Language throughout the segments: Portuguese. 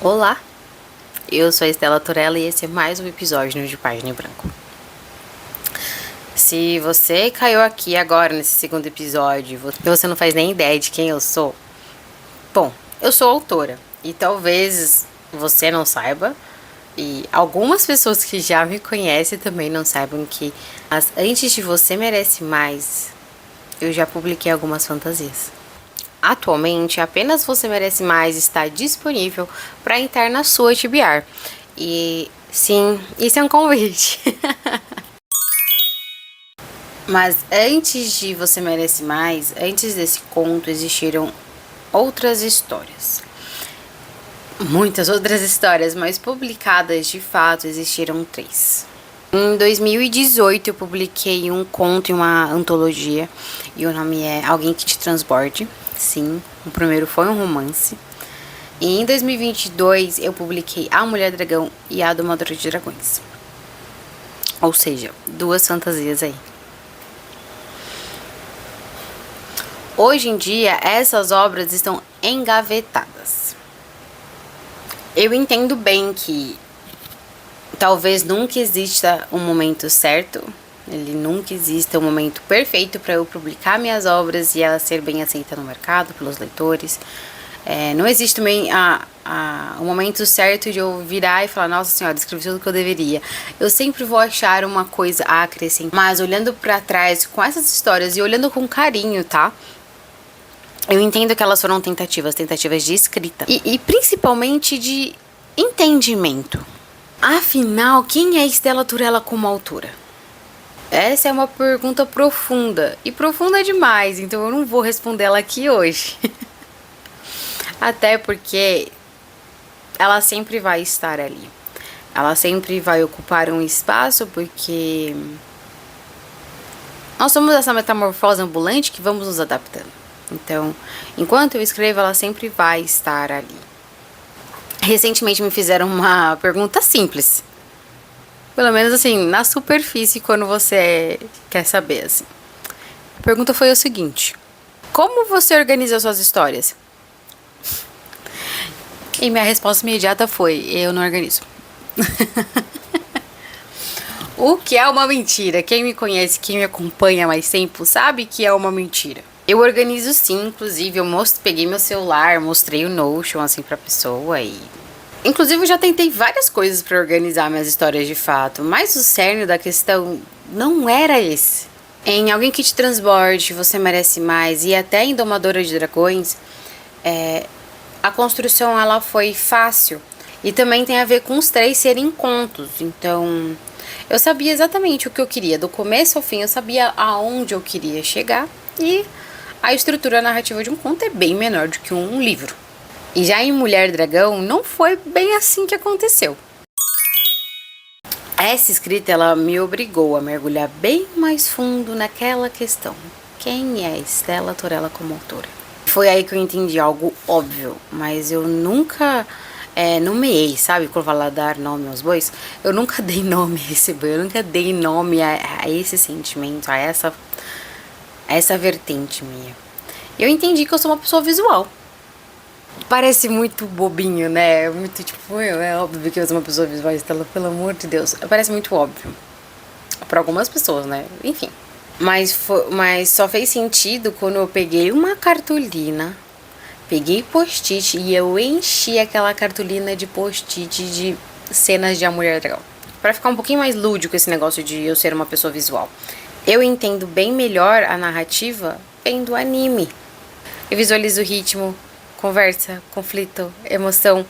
Olá, eu sou a Estela Torella e esse é mais um episódio no De Página em Branco. Se você caiu aqui agora nesse segundo episódio e você não faz nem ideia de quem eu sou, bom, eu sou autora e talvez você não saiba e algumas pessoas que já me conhecem também não saibam que antes de Você Merece Mais, eu já publiquei algumas fantasias. Atualmente, apenas Você Merece Mais está disponível para entrar na sua TBR. E sim, isso é um convite. Mas antes de Você Merece Mais, antes desse conto, existiram outras histórias. Muitas outras histórias, mas publicadas de fato existiram 3. Em 2018 eu publiquei um conto em uma antologia e o nome é Alguém que Te Transborde. Sim, o primeiro foi um romance. E em 2022 eu publiquei A Mulher Dragão e A Domadora de Dragões. Ou seja, 2 fantasias aí. Hoje em dia essas obras estão engavetadas. Eu entendo bem que talvez nunca exista um momento certo, nunca exista um momento perfeito para eu publicar minhas obras e ela ser bem aceita no mercado, pelos leitores. Não existe também um momento certo de eu virar e falar, nossa senhora, escrevi tudo que eu deveria. Eu sempre vou achar uma coisa a acrescentar. Mas olhando para trás com essas histórias e olhando com carinho, tá? Eu entendo que elas foram tentativas de escrita e principalmente de entendimento. Afinal, quem é Estela Torella como autora? Essa é uma pergunta profunda, e profunda demais, então eu não vou responder ela aqui hoje. Até porque ela sempre vai estar ali. Ela sempre vai ocupar um espaço, porque nós somos essa metamorfose ambulante que vamos nos adaptando. Então, enquanto eu escrevo, ela sempre vai estar ali. Recentemente me fizeram uma pergunta simples. Pelo menos assim, na superfície, quando você quer saber, assim. A pergunta foi o seguinte: como você organiza suas histórias? E minha resposta imediata foi: eu não organizo. O que é uma mentira? Quem me conhece, quem me acompanha há mais tempo, sabe que é uma mentira. Eu organizo sim, inclusive eu peguei meu celular, mostrei o Notion assim pra pessoa e... Inclusive eu já tentei várias coisas pra organizar minhas histórias de fato, mas o cerne da questão não era esse. Em Alguém que Te Transborde, Você Merece Mais e até em Domadora de Dragões, a construção ela foi fácil e também tem a ver com os 3 serem contos, então eu sabia exatamente o que eu queria, do começo ao fim eu sabia aonde eu queria chegar e a estrutura narrativa de um conto é bem menor do que um livro. E já em Mulher Dragão, não foi bem assim que aconteceu. Essa escrita, ela me obrigou a mergulhar bem mais fundo naquela questão. Quem é Estela Torella como autora? Foi aí que eu entendi algo óbvio, mas eu nunca nomeei, sabe? Quando fala dar nome aos bois, eu nunca dei nome a esse boi, eu nunca dei nome a esse sentimento, a essa vertente minha. Eu entendi que eu sou uma pessoa visual. Parece muito bobinho, né? Muito tipo, é óbvio que eu sou uma pessoa visual, Estela, pelo amor de Deus. Parece muito óbvio. Para algumas pessoas, né? Enfim. Mas só fez sentido quando eu peguei uma cartolina, peguei post-it e eu enchi aquela cartolina de post-it de cenas de A Mulher Dragão. Pra ficar um pouquinho mais lúdico esse negócio de eu ser uma pessoa visual. Eu entendo bem melhor a narrativa vendo anime. Eu visualizo o ritmo, conversa, conflito, emoção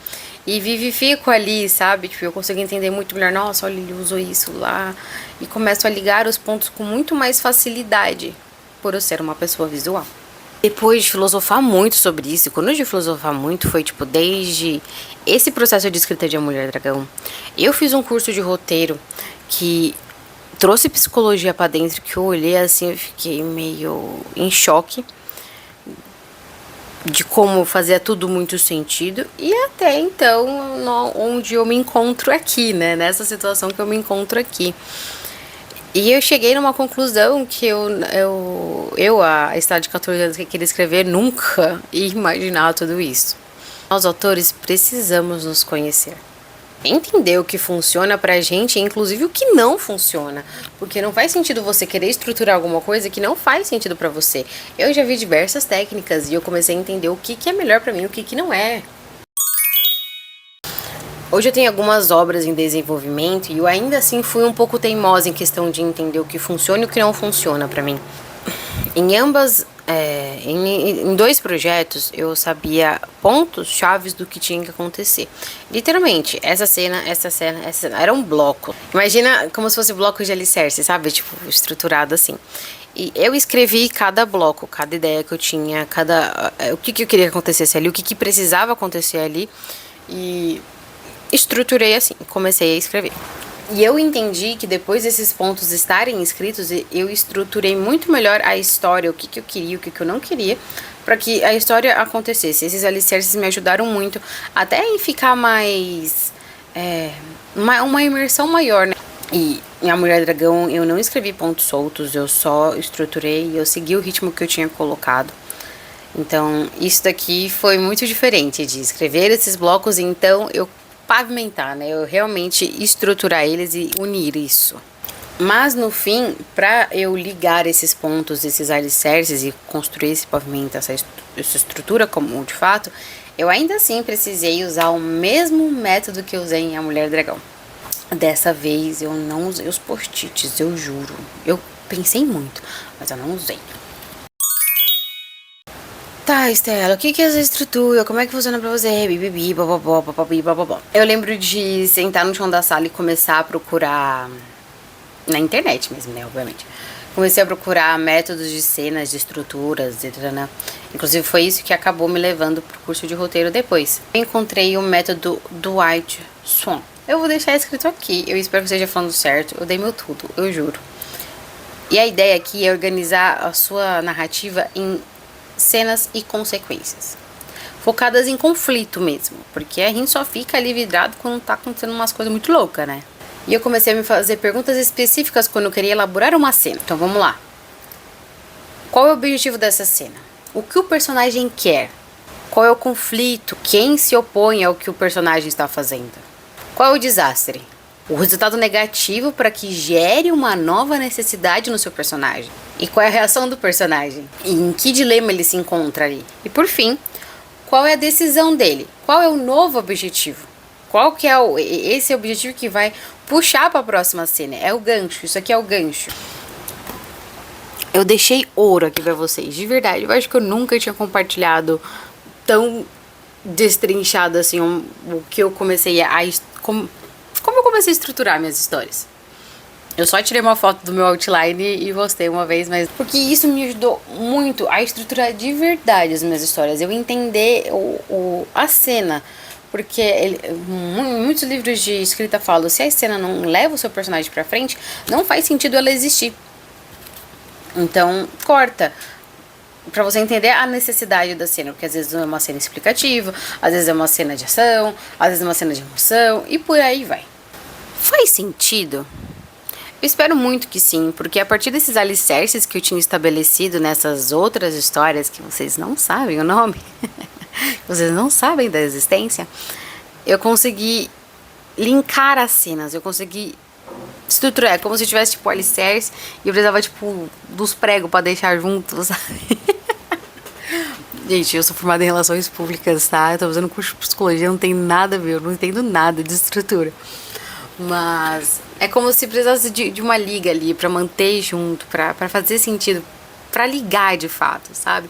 e vivifico ali, sabe? Tipo, eu consigo entender muito melhor. Nossa, olha, ele usou isso lá. E começo a ligar os pontos com muito mais facilidade por eu ser uma pessoa visual. Depois de filosofar muito sobre isso, quando eu digo filosofar muito, foi tipo, desde esse processo de escrita de A Mulher Dragão, eu fiz um curso de roteiro que trouxe psicologia pra dentro, que eu olhei assim, eu fiquei meio em choque de como fazia tudo muito sentido e até então onde eu me encontro aqui, né, nessa situação que eu me encontro aqui. E eu cheguei numa conclusão que a Estela de 14 anos que queria escrever, nunca ia imaginar tudo isso. Nós, autores, precisamos nos conhecer. Entender o que funciona pra gente, inclusive o que não funciona. Porque não faz sentido você querer estruturar alguma coisa que não faz sentido pra você. Eu já vi diversas técnicas e eu comecei a entender o que é melhor pra mim e o que não é. Hoje eu tenho algumas obras em desenvolvimento e eu ainda assim fui um pouco teimosa em questão de entender o que funciona e o que não funciona pra mim. Em ambas, em dois projetos, eu sabia pontos chaves do que tinha que acontecer. Literalmente, essa cena, era um bloco. Imagina como se fosse bloco de alicerce, sabe? Tipo, estruturado assim. E eu escrevi cada bloco, cada ideia que eu tinha, o que eu queria que acontecesse ali, o que precisava acontecer ali. E estruturei assim, comecei a escrever. E eu entendi que depois desses pontos estarem escritos, eu estruturei muito melhor a história, o que eu queria, o que eu não queria, para que a história acontecesse. Esses alicerces me ajudaram muito, até em ficar mais... uma imersão maior, né? E em A Mulher Dragão eu não escrevi pontos soltos, eu só estruturei e eu segui o ritmo que eu tinha colocado. Então, isso daqui foi muito diferente de escrever esses blocos, então eu pavimentar, né? Eu realmente estruturar eles e unir isso. Mas no fim, para eu ligar esses pontos, esses alicerces e construir esse pavimento, essa estrutura como de fato, eu ainda assim precisei usar o mesmo método que eu usei em A Mulher Dragão. Dessa vez eu não usei os post-its, eu juro. Eu pensei muito, mas eu não usei. Tá, Estela, o que é essa estrutura? Como é que funciona pra você? Bibibi, bababó, papabi, bababó. Eu lembro de sentar no chão da sala e começar a procurar... Na internet mesmo, né, obviamente. Comecei a procurar métodos de cenas, de estruturas, etc. Inclusive foi isso que acabou me levando pro curso de roteiro depois. Eu encontrei o método Dwight Swan. Eu vou deixar escrito aqui, eu espero que esteja falando certo. Eu dei meu tudo, eu juro. E a ideia aqui é organizar a sua narrativa em cenas e consequências, focadas em conflito mesmo, porque a gente só fica ali vidrado quando tá acontecendo umas coisas muito loucas, né? E eu comecei a me fazer perguntas específicas quando eu queria elaborar uma cena. Então vamos lá. Qual é o objetivo dessa cena? O que o personagem quer? Qual é o conflito? Quem se opõe ao que o personagem está fazendo? Qual é o desastre? O resultado negativo para que gere uma nova necessidade no seu personagem. E qual é a reação do personagem? E em que dilema ele se encontra ali? E por fim, qual é a decisão dele? Qual é o novo objetivo? Qual que é esse objetivo que vai puxar para a próxima cena? É o gancho, isso aqui é o gancho. Eu deixei ouro aqui para vocês, de verdade. Eu acho que eu nunca tinha compartilhado tão destrinchado assim o que eu comecei como eu comecei a estruturar minhas histórias. Eu só tirei uma foto do meu outline e postei uma vez, mas... Porque isso me ajudou muito a estruturar de verdade as minhas histórias. Eu entender a cena. Porque muitos livros de escrita falam, se a cena não leva o seu personagem pra frente, não faz sentido ela existir. Então, corta. Pra você entender a necessidade da cena. Porque às vezes é uma cena explicativa, às vezes é uma cena de ação, às vezes é uma cena de emoção, e por aí vai. Faz sentido? Eu espero muito que sim, porque a partir desses alicerces que eu tinha estabelecido nessas outras histórias que vocês não sabem o nome, vocês não sabem da existência, eu consegui linkar as cenas, eu consegui estruturar, como se tivesse tipo alicerce e eu precisava tipo dos pregos pra deixar juntos, sabe? Gente, eu sou formada em relações públicas, tá? Eu tô fazendo curso de psicologia, não tem nada a ver, eu não entendo nada de estrutura. Mas é como se precisasse de uma liga ali pra manter junto, pra fazer sentido, pra ligar de fato, sabe?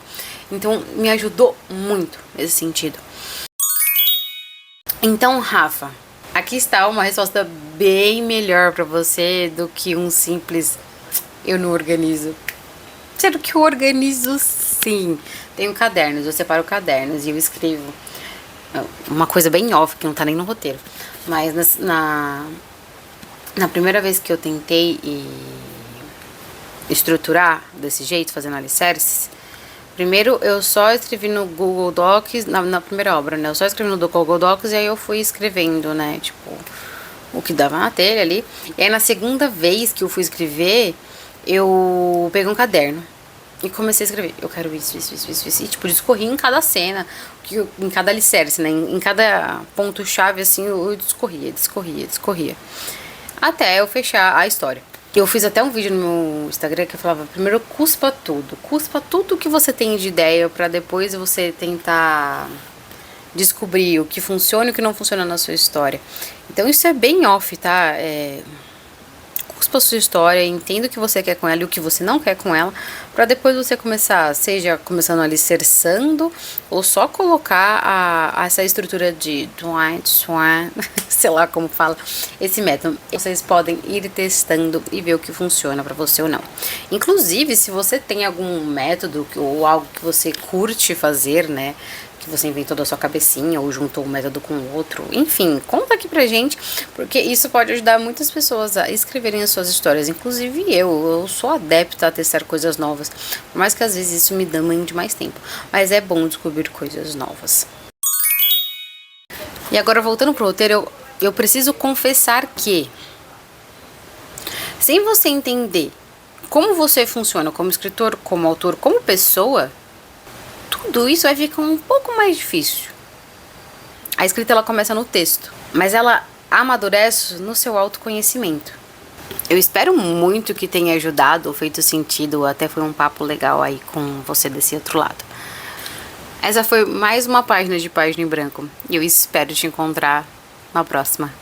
Então me ajudou muito nesse sentido. Então, Rafa, aqui está uma resposta bem melhor pra você do que um simples eu não organizo. Sendo que eu organizo sim. Tenho cadernos, eu separo cadernos e eu escrevo uma coisa bem off, que não tá nem no roteiro. Mas na primeira vez que eu tentei estruturar desse jeito, fazendo alicerces, primeiro eu só escrevi no Google Docs, na primeira obra, né? Eu só escrevi no Google Docs e aí eu fui escrevendo, né? Tipo, o que dava na telha ali. E aí na segunda vez que eu fui escrever, eu peguei um caderno. E comecei a escrever, eu quero isso. E, tipo, discorri em cada cena, em cada alicerce, né? Em cada ponto-chave, assim, eu discorria. Até eu fechar a história. Eu fiz até um vídeo no meu Instagram que eu falava, primeiro cuspa tudo que você tem de ideia pra depois você tentar descobrir o que funciona e o que não funciona na sua história. Então isso é bem off, tá? Cuspa a sua história, entenda o que você quer com ela e o que você não quer com ela, pra depois você começar, seja começando alicerçando, ou só colocar essa estrutura de sei lá como fala, esse método. Vocês podem ir testando e ver o que funciona pra você ou não. Inclusive, se você tem algum método ou algo que você curte fazer, né, que você inventou da sua cabecinha ou juntou um método com o outro, enfim, conta aqui pra gente, porque isso pode ajudar muitas pessoas a escreverem as suas histórias, inclusive eu sou adepta a testar coisas novas, por mais que às vezes isso me demande mais tempo, mas é bom descobrir coisas novas. E agora voltando pro roteiro, eu preciso confessar que, sem você entender como você funciona como escritor, como autor, como pessoa, tudo isso vai ficar um pouco mais difícil. A escrita ela começa no texto, mas ela amadurece no seu autoconhecimento. Eu espero muito que tenha ajudado ou feito sentido, até foi um papo legal aí com você desse outro lado. Essa foi mais uma página de Página em Branco e eu espero te encontrar na próxima.